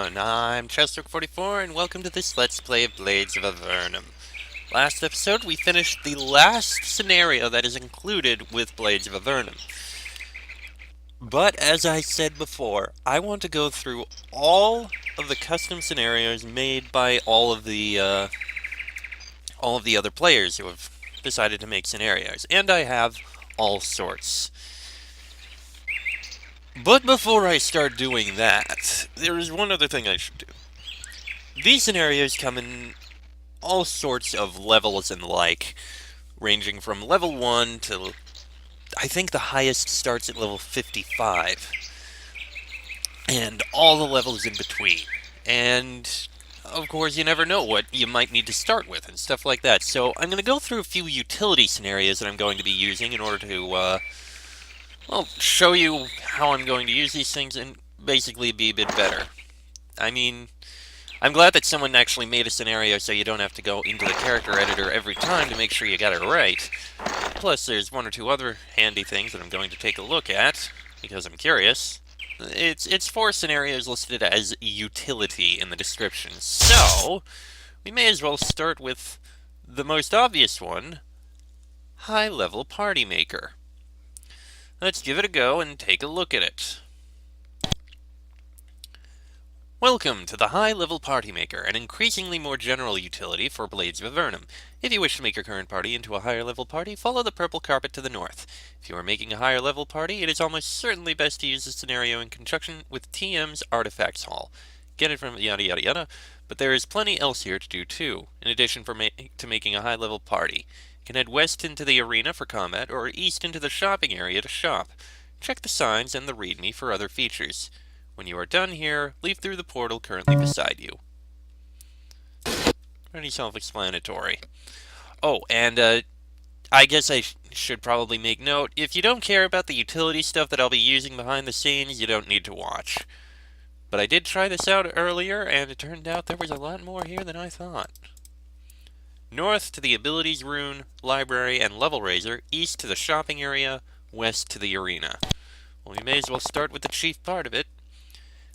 everyone, I'm Chester44 and welcome to this Let's Play of Blades of Avernum. Last episode we finished the last scenario that is included with Blades of Avernum. But as I said before, I want to go through all of the custom scenarios made by all of the other players who have decided to make scenarios, and I have all sorts. But before I start doing that, there is one other thing I should do. These scenarios come in all sorts of levels and like, ranging from level 1 to, I think the highest starts at level 55, and all the levels in between. And, of course, you never know what you might need to start with and stuff like that. So I'm going to go through a few utility scenarios that I'm going to be using in order to, well, show you how I'm going to use these things and basically be a bit better. I mean, I'm glad that someone actually made a scenario so you don't have to go into the character editor every time to make sure you got it right. Plus, there's one or two other handy things that I'm going to take a look at, because I'm curious. It's 4 scenarios listed as utility in the description, so we may as well start with the most obvious one, high-level party maker. Let's give it a go and take a look at it. Welcome to the High-Level Party Maker, an increasingly more general utility for Blades of Avernum. If you wish to make your current party into a higher-level party, follow the purple carpet to the north. If you are making a higher-level party, it is almost certainly best to use this scenario in conjunction with TM's Artifacts Hall. Get it from yada yada yada, but there is plenty else here to do too, in addition to making a high-level party. You can head west into the arena for combat, or east into the shopping area to shop. Check the signs and the readme for other features. When you are done here, leave through the portal currently beside you. Pretty self-explanatory. Oh, and I guess I should probably make note, if you don't care about the utility stuff that I'll be using behind the scenes, you don't need to watch. But I did try this out earlier, and it turned out there was a lot more here than I thought. North to the Abilities Rune, Library, and Level Raiser, east to the shopping area, west to the arena. Well, we may as well start with the chief part of it.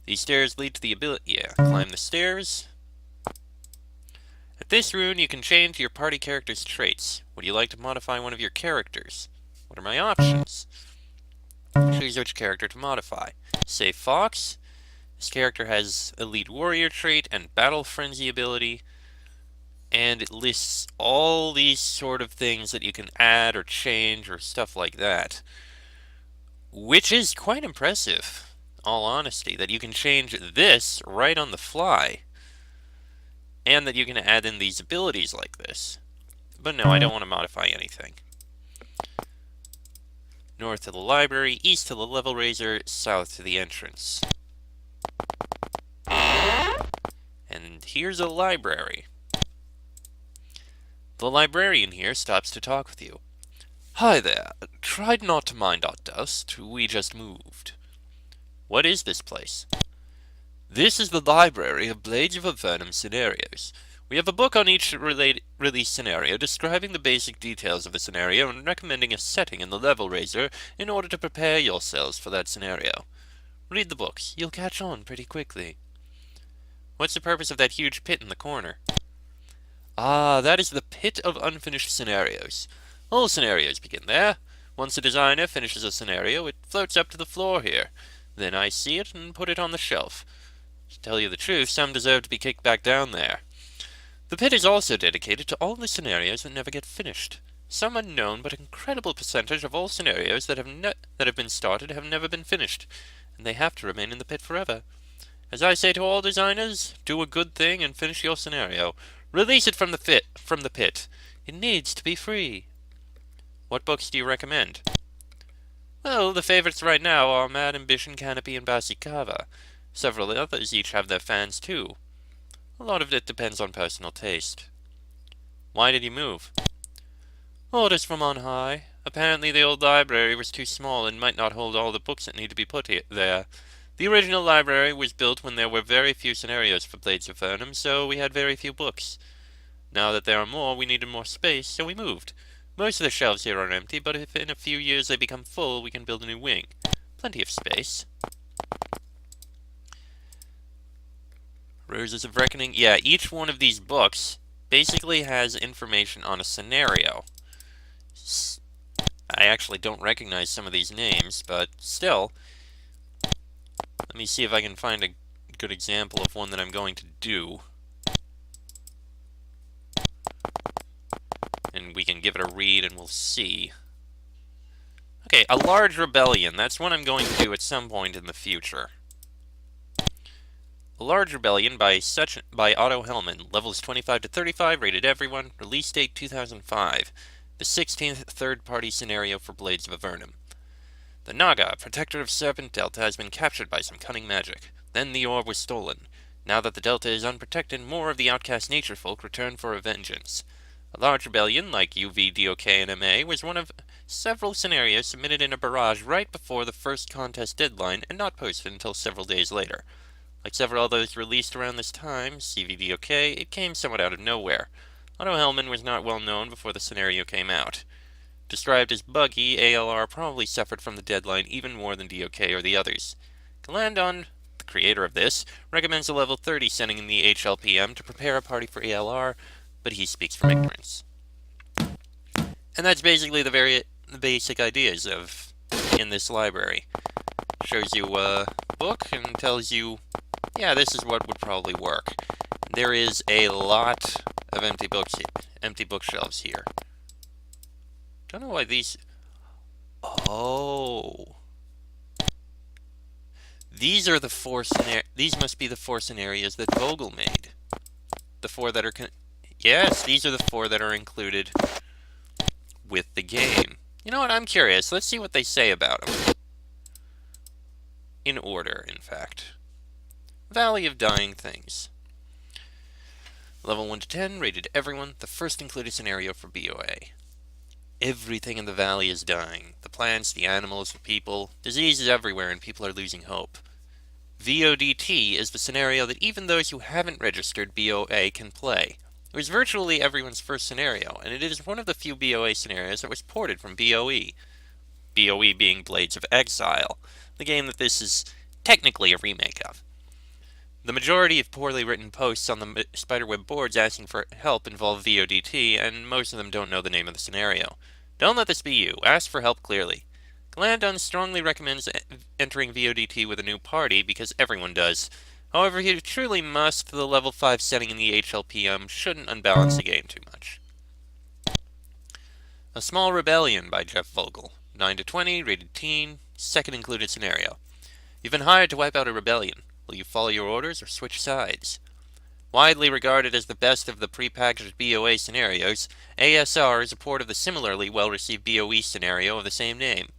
These stairs lead to the ability. Climb the stairs. At this rune, you can change your party character's traits. Would you like to modify one of your characters? What are my options? Choose which character to modify. Say Fox. This character has Elite Warrior trait and Battle Frenzy ability. And it lists all these sort of things that you can add or change or stuff like that. Which is quite impressive. All honesty, that you can change this right on the fly, and that you can add in these abilities like this. But no, I don't want to modify anything. North to the library, east to the level raiser, south to the entrance. And here's a library. The librarian here stops to talk with you. Hi there, tried not to mind our dust, we just moved. What is this place? This is the library of Blades of Avernum scenarios. We have a book on each release scenario describing the basic details of the scenario and recommending a setting in the level raiser in order to prepare yourselves for that scenario. Read the books. You'll catch on pretty quickly. What's the purpose of that huge pit in the corner? Ah, that is the pit of unfinished scenarios. All scenarios begin there. Once a designer finishes a scenario, it floats up to the floor here. Then I see it and put it on the shelf. To tell you the truth, some deserve to be kicked back down there. The pit is also dedicated to all the scenarios that never get finished. Some unknown but incredible percentage of all scenarios that have been started have never been finished, and they have to remain in the pit forever. As I say to all designers, do a good thing and finish your scenario. Release it from the pit. It needs to be free. What books do you recommend? Well, the favorites right now are Mad Ambition, Canopy, and Basikava. Several others each have their fans too. A lot of it depends on personal taste. Why did you move? Orders from on high. Apparently the old library was too small and might not hold all the books that need to be put there. The original library was built when there were very few scenarios for Blades of Avernum, so we had very few books. Now that there are more, we needed more space, so we moved. Most of the shelves here are empty, but if in a few years they become full, we can build a new wing. Plenty of space. Roses of Reckoning. Yeah, each one of these books basically has information on a scenario. I actually don't recognize some of these names, but still, let me see if I can find a good example of one that I'm going to do. And we can give it a read and we'll see. Okay, a large rebellion. That's one I'm going to do at some point in the future. A Large Rebellion by Otto Hellman. Levels 25 to 35, rated everyone. Release date 2005. The 16th third-party scenario for Blades of Avernum. The Naga, protector of Serpent Delta, has been captured by some cunning magic. Then the orb was stolen. Now that the Delta is unprotected, more of the outcast nature folk return for a vengeance. A Large Rebellion, like UV, DOK, and MA, was one of several scenarios submitted in a barrage right before the first contest deadline and not posted until several days later. Like several others released around this time, CVDOK, it came somewhat out of nowhere. Otto Hellman was not well known before the scenario came out. Described as buggy, ALR probably suffered from the deadline even more than DOK or the others. Galandon, the creator of this, recommends a level 30 setting in the HLPM to prepare a party for ALR, but he speaks from ignorance. And that's basically the basic ideas of in this library. Shows you a book and tells you, yeah, this is what would probably work. There is a lot of empty bookshelves here. Don't know why these... Oh. These are the these must be the 4 scenarios that Vogel made. The 4 that are... Yes, these are the 4 that are included with the game. You know what, I'm curious. Let's see what they say about them. In order, in fact. Valley of Dying Things. Level 1 to 10, rated everyone. The first included scenario for BOA. Everything in the valley is dying. The plants, the animals, the people. Disease is everywhere and people are losing hope. VODT is the scenario that even those who haven't registered BOA can play. It was virtually everyone's first scenario, and it is one of the few BOA scenarios that was ported from BOE. BOE being Blades of Exile, the game that this is technically a remake of. The majority of poorly written posts on the Spiderweb boards asking for help involve VODT, and most of them don't know the name of the scenario. Don't let this be you. Ask for help clearly. Galandon strongly recommends entering VODT with a new party because everyone does. However, if you truly must, the level 5 setting in the HLPM shouldn't unbalance the game too much. A Small Rebellion by Jeff Vogel. 9 to 20, rated teen, second included scenario. You've been hired to wipe out a rebellion. Will you follow your orders or switch sides? Widely regarded as the best of the prepackaged BOA scenarios, ASR is a port of the similarly well-received BOE scenario of the same name.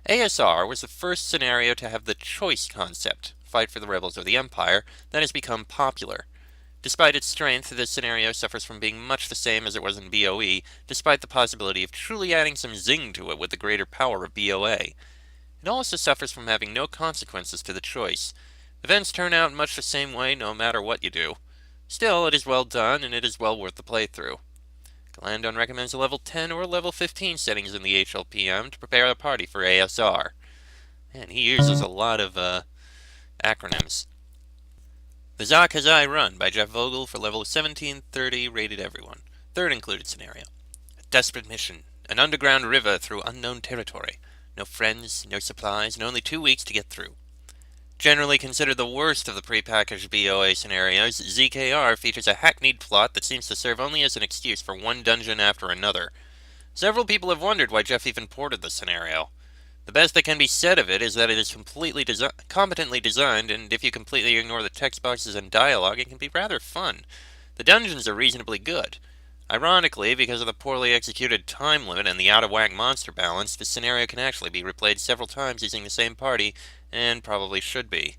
ASR was the first scenario to have the choice concept, fight for the rebels or the Empire, that has become popular. Despite its strength, this scenario suffers from being much the same as it was in BOE, despite the possibility of truly adding some zing to it with the greater power of BOA. It also suffers from having no consequences to the choice. Events turn out much the same way no matter what you do. Still, it is well done, and it is well worth the playthrough. Galandon recommends a level 10 or level 15 settings in the HLPM to prepare a party for ASR. Man, he uses a lot of acronyms. The Zakazai Run by Jeff Vogel for level 1730, rated everyone. Third included scenario. A desperate mission. An underground river through unknown territory. No friends, no supplies, and only 2 weeks to get through. Generally considered the worst of the prepackaged BOA scenarios, ZKR features a hackneyed plot that seems to serve only as an excuse for one dungeon after another. Several people have wondered why Jeff even ported the scenario. The best that can be said of it is that it is competently designed, and if you completely ignore the text boxes and dialogue, it can be rather fun. The dungeons are reasonably good. Ironically, because of the poorly executed time limit and the out-of-whack monster balance, this scenario can actually be replayed several times using the same party, and probably should be.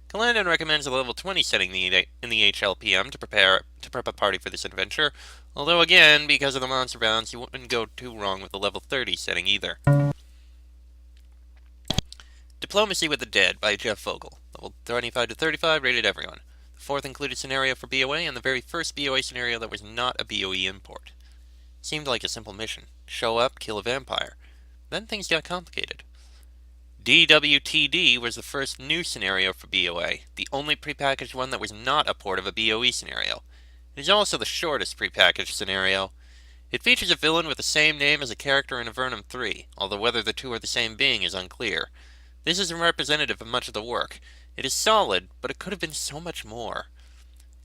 Galandon recommends a level 20 setting in the HLPM to prep a party for this adventure, although again, because of the monster balance, you wouldn't go too wrong with the level 30 setting either. Diplomacy with the Dead by Jeff Vogel. Level 25 to 35, rated everyone. The fourth included scenario for BOA, and the very first BOA scenario that was not a BOE import. Seemed like a simple mission. Show up, kill a vampire. Then things got complicated. DWTD was the first new scenario for BOA, the only prepackaged one that was not a port of a BOE scenario. It is also the shortest prepackaged scenario. It features a villain with the same name as a character in Avernum 3, although whether the two are the same being is unclear. This isn't representative of much of the work. It is solid, but it could have been so much more.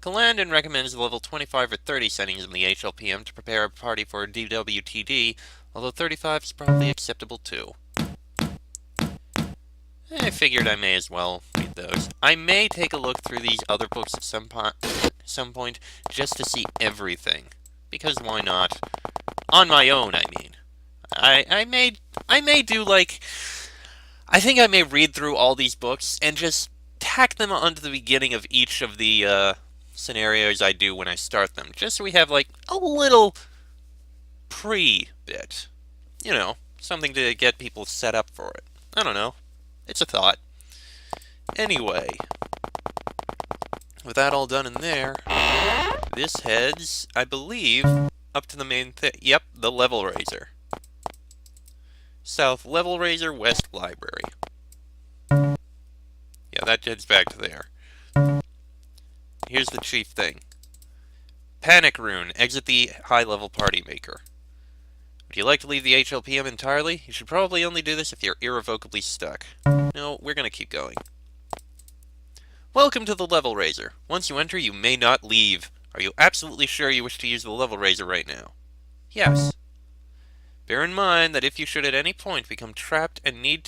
Calandon recommends level 25 or 30 settings in the HLPM to prepare a party for DWTD, although 35 is probably acceptable too. I figured I may as well read those. I may take a look through these other books at some point just to see everything. Because why not? On my own, I mean. I may do like... I think I may read through all these books and just tack them onto the beginning of each of the scenarios I do when I start them. Just so we have like a little pre-bit. You know, something to get people set up for it. I don't know. It's a thought. Anyway, with that all done in there, this heads, I believe, up to the main thing. Yep, the level raiser. South level raiser, west library. Yeah, that heads back to there. Here's the chief thing. Panic rune, exit the high level party maker. Would you like to leave the HLPM entirely? You should probably only do this if you're irrevocably stuck. No, we're gonna keep going. Welcome to the level raiser. Once you enter, you may not leave. Are you absolutely sure you wish to use the level raiser right now? Yes. Bear in mind that if you should at any point become trapped and need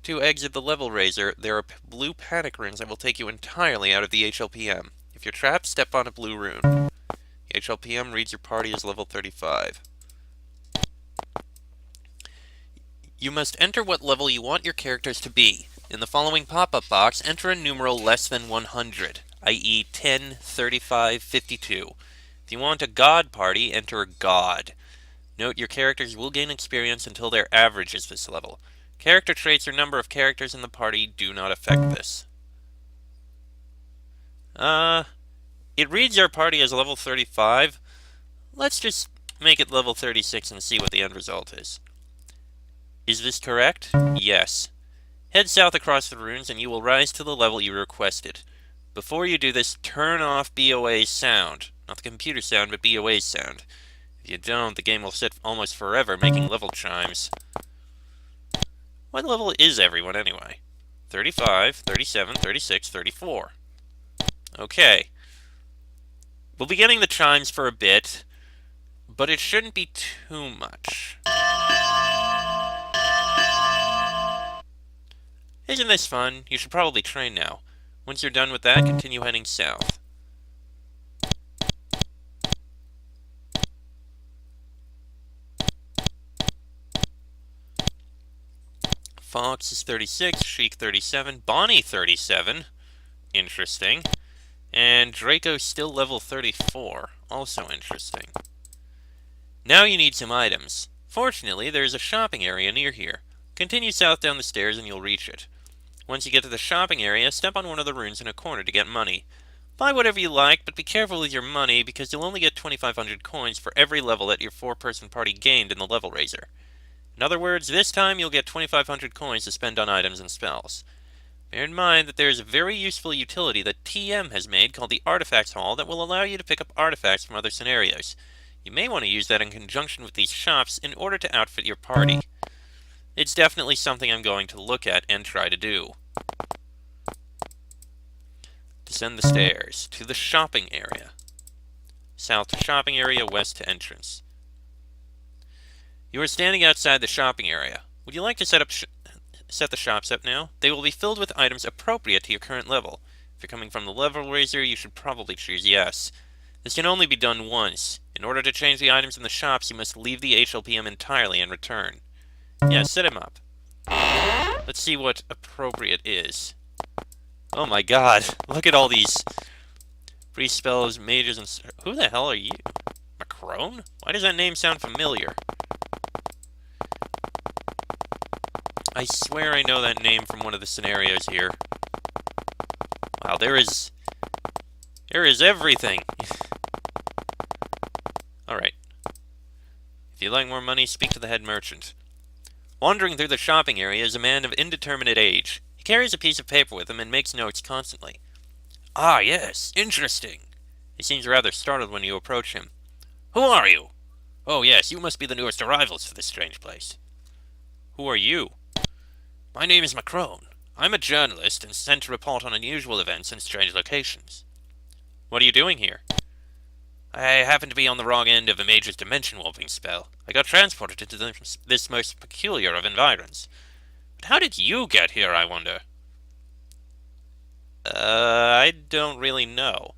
to exit the level raiser, there are blue panic runes that will take you entirely out of the HLPM. If you're trapped, step on a blue rune. The HLPM reads your party as level 35. You must enter what level you want your characters to be. In the following pop-up box, enter a numeral less than 100, i.e. 10, 35, 52. If you want a God party, enter God. Note your characters will gain experience until their average is this level. Character traits or number of characters in the party do not affect this. It reads our party as level 35. Let's just make it level 36 and see what the end result is. Is this correct? Yes. Head south across the runes and you will rise to the level you requested. Before you do this, turn off BOA's sound. Not the computer sound, but BOA's sound. If you don't, the game will sit almost forever making level chimes. What level is everyone anyway? 35, 37, 36, 34. Okay. We'll be getting the chimes for a bit, but it shouldn't be too much. Isn't this fun? You should probably train now. Once you're done with that, continue heading south. Fox is 36, Sheik 37, Bonnie 37. Interesting. And Draco's still level 34. Also interesting. Now you need some items. Fortunately, there is a shopping area near here. Continue south down the stairs and you'll reach it. Once you get to the shopping area, step on one of the runes in a corner to get money. Buy whatever you like, but be careful with your money because you'll only get 2,500 coins for every level that your 4-person party gained in the level raiser. In other words, this time you'll get 2,500 coins to spend on items and spells. Bear in mind that there is a very useful utility that TM has made called the Artifacts Hall that will allow you to pick up artifacts from other scenarios. You may want to use that in conjunction with these shops in order to outfit your party. It's definitely something I'm going to look at and try to do. Descend the stairs to the shopping area. South to shopping area, west to entrance. You are standing outside the shopping area. Would you like to set the shops up now? They will be filled with items appropriate to your current level. If you're coming from the level raiser, you should probably choose yes. This can only be done once. In order to change the items in the shops, you must leave the HLPM entirely and return. Yeah, set him up. Let's see what appropriate is. Oh my god, look at all these free spells, mages, and... Who the hell are you? Macron? Why does that name sound familiar? I swear I know that name from one of the scenarios here. Wow, there is everything. Alright. If you'd like more money, speak to the head merchant. Wandering through the shopping area is a man of indeterminate age. He carries a piece of paper with him and makes notes constantly. Ah, yes, interesting. He seems rather startled when you approach him. Who are you? Oh, yes, you must be the newest arrivals for this strange place. Who are you? My name is Macron. I'm a journalist and sent to report on unusual events in strange locations. What are you doing here? I happen to be on the wrong end of a major dimension warping spell. I got transported into this most peculiar of environs. But how did you get here, I wonder? I don't really know.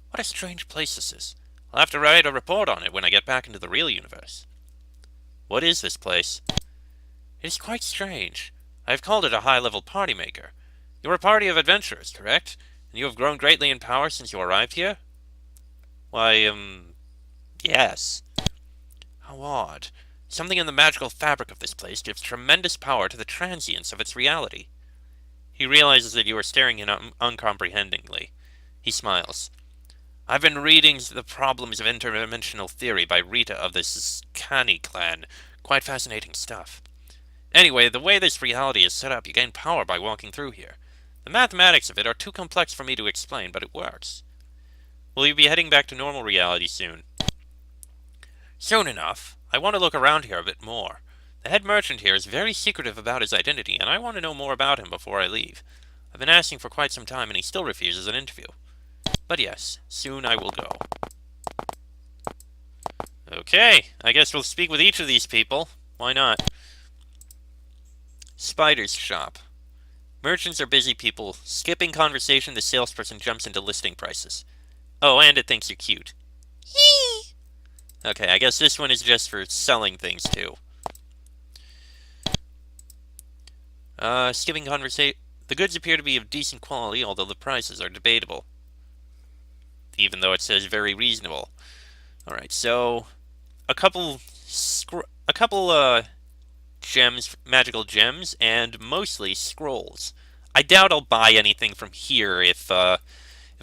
What a strange place this is. I'll have to write a report on it when I get back into the real universe. What is this place? It is quite strange. I have called it a high-level party maker. You are a party of adventurers, correct? And you have grown greatly in power since you arrived here? Why, yes. How odd. Something in the magical fabric of this place gives tremendous power to the transience of its reality. He realizes that you are staring at him uncomprehendingly. He smiles. I've been reading The Problems of Interdimensional Theory by Rita of the Scani clan. Quite fascinating stuff. Anyway, the way this reality is set up, you gain power by walking through here. The mathematics of it are too complex for me to explain, but it works. Will you be heading back to normal reality soon? Soon enough. I want to look around here a bit more. The head merchant here is very secretive about his identity, and I want to know more about him before I leave. I've been asking for quite some time, and he still refuses an interview. But yes, soon I will go. Okay, I guess we'll speak with each of these people. Why not? Spider's shop. Merchants are busy people. Skipping conversation, the salesperson jumps into listing prices. Oh, and it thinks you're cute. Hee! Okay, I guess this one is just for selling things too. Skipping conversation. The goods appear to be of decent quality, although the prices are debatable. Even though it says very reasonable. Alright, so a couple gems, magical gems, and mostly scrolls. I doubt I'll buy anything from here if I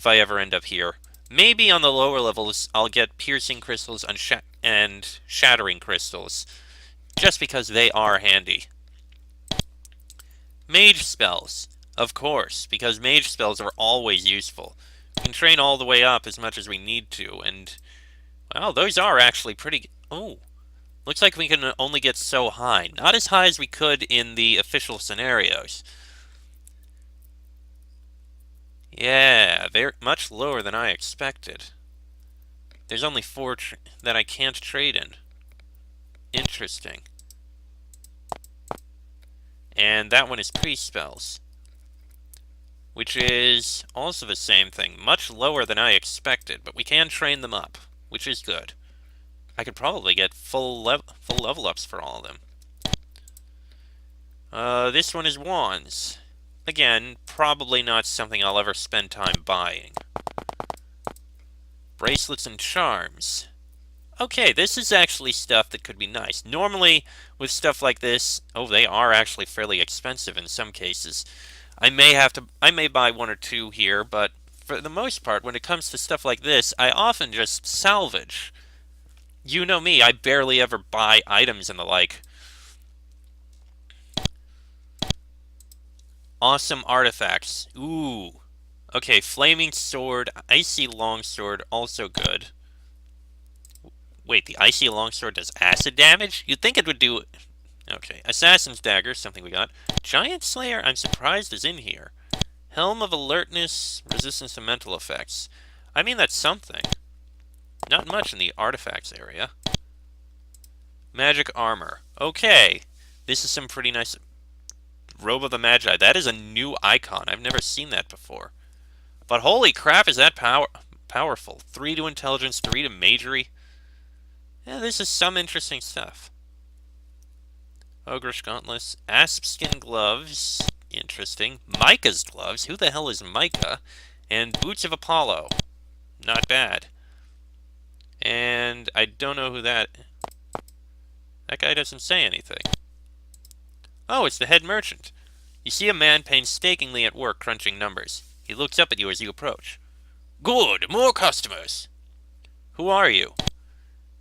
ever end up here. Maybe on the lower levels I'll get piercing crystals and shattering crystals, just because they are handy. Mage spells, of course, because mage spells are always useful. We can train all the way up as much as we need to, and, well, those are actually pretty... Oh, looks like we can only get so high. Not as high as we could in the official scenarios. Yeah, very much lower than I expected. There's only 4 that I can't trade in. Interesting. And that one is pre-spells, which is also the same thing. Much lower than I expected, but we can train them up, which is good. I could probably get full level ups for all of them. This one is wands. Again, probably not something I'll ever spend time buying. Bracelets and charms. Okay, this is actually stuff that could be nice. Normally, with stuff like this, oh, they are actually fairly expensive in some cases. I may buy 1 or 2 here, but for the most part, when it comes to stuff like this, I often just salvage. You know me, I barely ever buy items and the like. Awesome artifacts. Ooh. Okay, flaming sword, icy longsword, also good. Wait, the icy longsword does acid damage? You'd think it would do... Okay, assassin's dagger, something we got. Giant slayer, I'm surprised is in here. Helm of alertness, resistance to mental effects. I mean, that's something. Not much in the artifacts area. Magic armor. Okay, this is some pretty nice... Robe of the Magi. That is a new icon. I've never seen that before. But holy crap, is that powerful. 3 to intelligence, 3 to magery. Yeah, this is some interesting stuff. Ogrish gauntlets. Asp skin gloves. Interesting. Micah's gloves. Who the hell is Micah? And boots of Apollo. Not bad. And I don't know who that... That guy doesn't say anything. Oh, it's the head merchant. You see a man painstakingly at work crunching numbers. He looks up at you as you approach. Good, more customers. Who are you?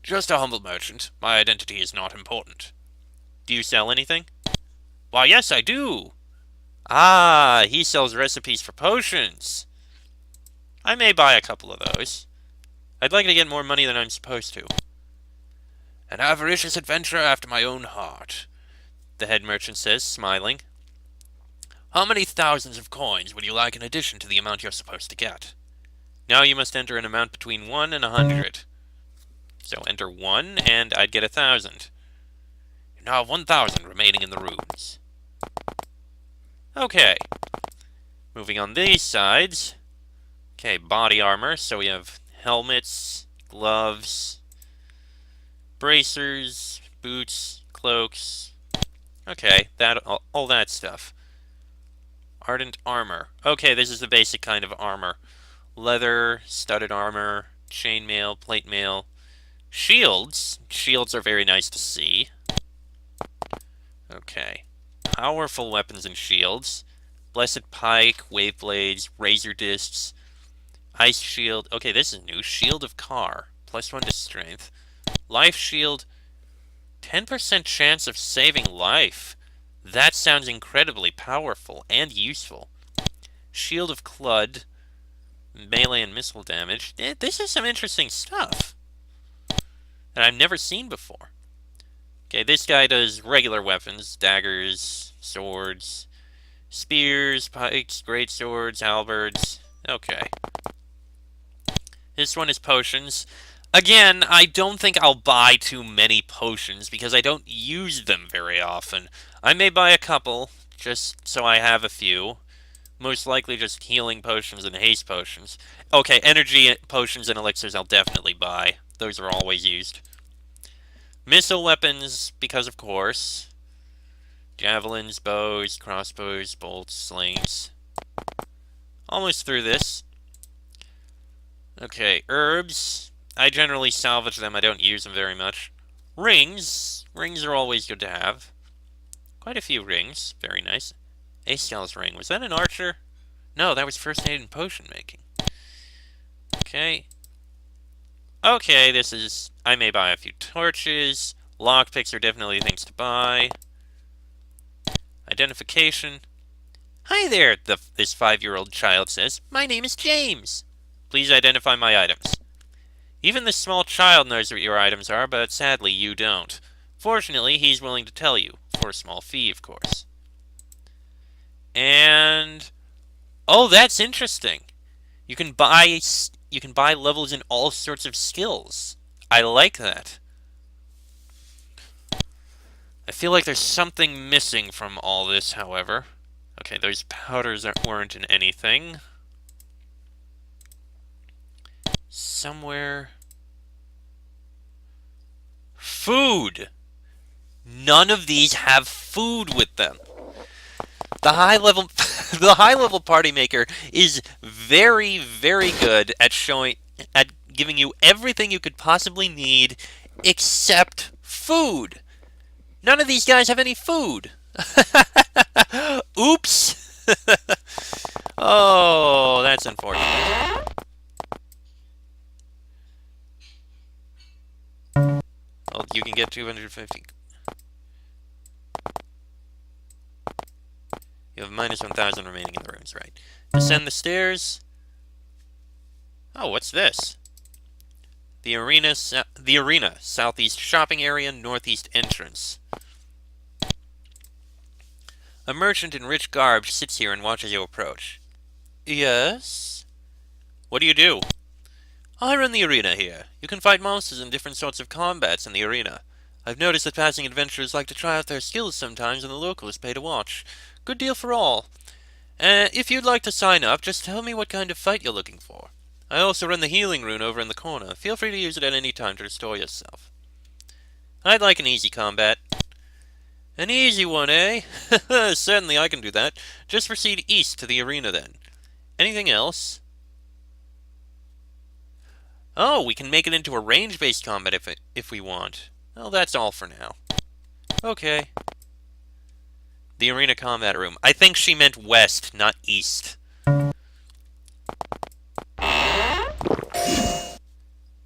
Just a humble merchant. My identity is not important. Do you sell anything? Why, yes, I do. Ah, he sells recipes for potions. I may buy a couple of those. I'd like to get more money than I'm supposed to. An avaricious adventurer after my own heart, the head merchant says, smiling. How many thousands of coins would you like in addition to the amount you're supposed to get? Now you must enter an amount between 1 and 100. So enter 1, and I'd get 1,000. You now have 1,000 remaining in the rooms. Okay. Moving on these sides. Okay, body armor. So we have helmets, gloves, bracers, boots, cloaks. Okay, all that stuff. Ardent armor. Okay, this is the basic kind of armor. Leather, studded armor, chainmail, plate mail. Shields. Shields are very nice to see. Okay. Powerful weapons and shields. Blessed Pike, Wave Blades, Razor Discs, Ice Shield. Okay, this is new. Shield of Car. +1 to Strength. Life Shield. 10% chance of saving life. That sounds incredibly powerful and useful. Shield of Clud. Melee and missile damage. This is some interesting stuff that I've never seen before. Okay, this guy does regular weapons. Daggers, swords, spears, pikes, great swords, halberds. Okay. This one is potions. Again, I don't think I'll buy too many potions because I don't use them very often. I may buy a couple, just so I have a few. Most likely just healing potions and haste potions. Okay, energy potions and elixirs I'll definitely buy. Those are always used. Missile weapons, because of course. Javelins, bows, crossbows, bolts, slings. Almost through this. Okay, herbs. I generally salvage them. I don't use them very much. Rings. Rings are always good to have. Quite a few rings. Very nice. Aeskel's ring. Was that an archer? No, that was first aid and potion making. Okay. Okay, this is... I may buy a few torches. Lockpicks are definitely things to buy. Identification. Hi there, this 5-year-old child says. My name is James. Please identify my items. Even this small child knows what your items are, but sadly you don't. Fortunately, he's willing to tell you. For a small fee, of course. And... oh, that's interesting. You can buy levels in all sorts of skills. I like that. I feel like there's something missing from all this, however. Okay, those powders weren't in anything. Somewhere... food! None of these have food with them. The high-level party maker is very, very good at giving you everything you could possibly need except food. None of these guys have any food. Oops. Oh, that's unfortunate. Well, you can get 250. You have minus 1,000 remaining in the rooms, right? Descend the stairs. Oh, what's this? The arena, southeast shopping area, northeast entrance. A merchant in rich garb sits here and watches you approach. Yes? What do you do? I run the arena here. You can fight monsters in different sorts of combats in the arena. I've noticed that passing adventurers like to try out their skills sometimes, and the locals pay to watch. Good deal for all. If you'd like to sign up, just tell me what kind of fight you're looking for. I also run the healing rune over in the corner. Feel free to use it at any time to restore yourself. I'd like an easy combat. An easy one, eh? Certainly I can do that. Just proceed east to the arena then. Anything else? Oh, we can make it into a range-based combat if we want. Well, that's all for now. Okay. The arena combat room. I think she meant west, not east.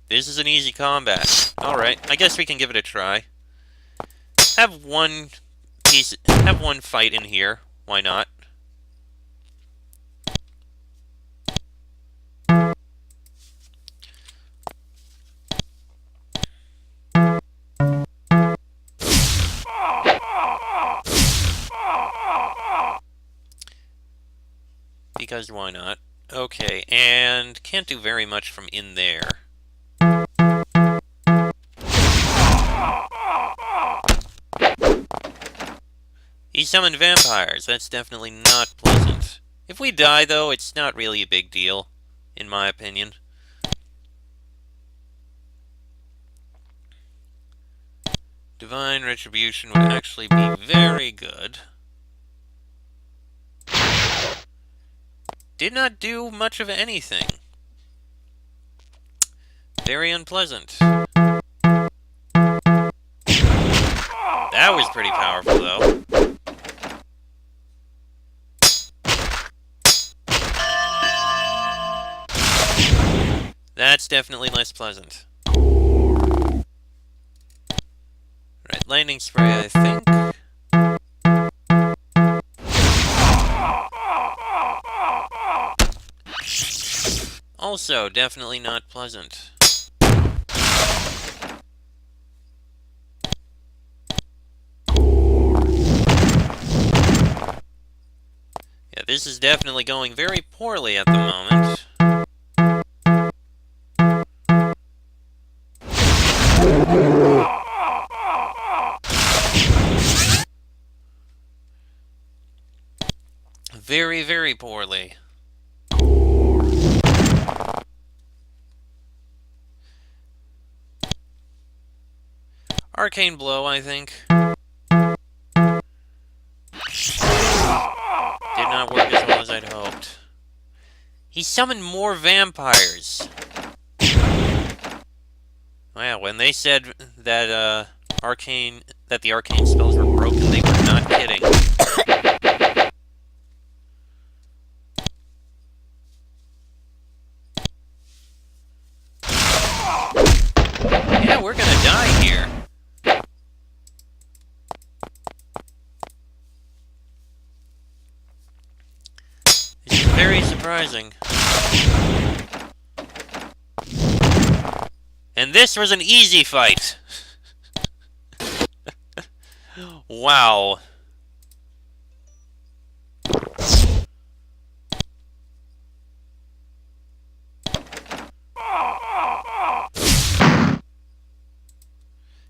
This is an easy combat. Alright, I guess we can give it a try. have one have one fight in here. Why not? Because why not? Okay, and can't do very much from in there. He summoned vampires. That's definitely not pleasant. If we die, though, it's not really a big deal, in my opinion. Divine Retribution would actually be very good. Did not do much of anything. Very unpleasant. That was pretty powerful, though. That's definitely less pleasant. Right, lightning spray, I think. Also, definitely not pleasant. Yeah, this is definitely going very poorly at the moment. Very, very poorly. Arcane Blow, I think. Did not work as well as I'd hoped. He summoned more vampires. Wow, when they said that the arcane spells were broken, they were not kidding. Yeah, we're gonna die here. It's very surprising. And this was an easy fight. Wow.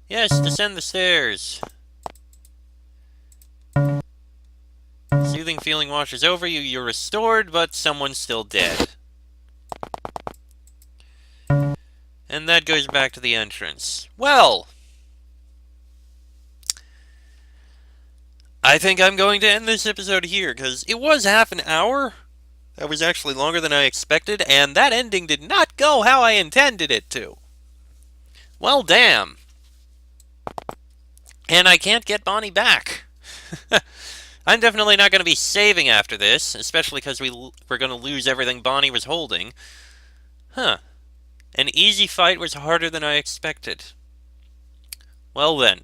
Yes, descend the stairs. Soothing feeling washes over you. You're restored, but someone's still dead. And that goes back to the entrance. Well, I think I'm going to end this episode here, because it was half an hour. That was actually longer than I expected, and that ending did not go how I intended it to. Well, damn. And I can't get Bonnie back. I'm definitely not going to be saving after this, especially because we're going to lose everything Bonnie was holding. Huh. An easy fight was harder than I expected. Well then.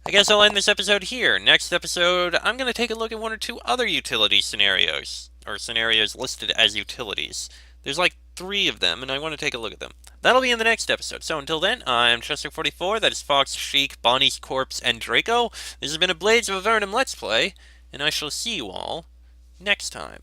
I guess I'll end this episode here. Next episode, I'm going to take a look at one or two other utility scenarios, or scenarios listed as utilities. There's like 3 of them, and I want to take a look at them. That'll be in the next episode. So until then, I'm Chester44, that is Fox, Sheik, Bonnie's Corpse, and Draco. This has been a Blades of Avernum Let's Play, and I shall see you all next time.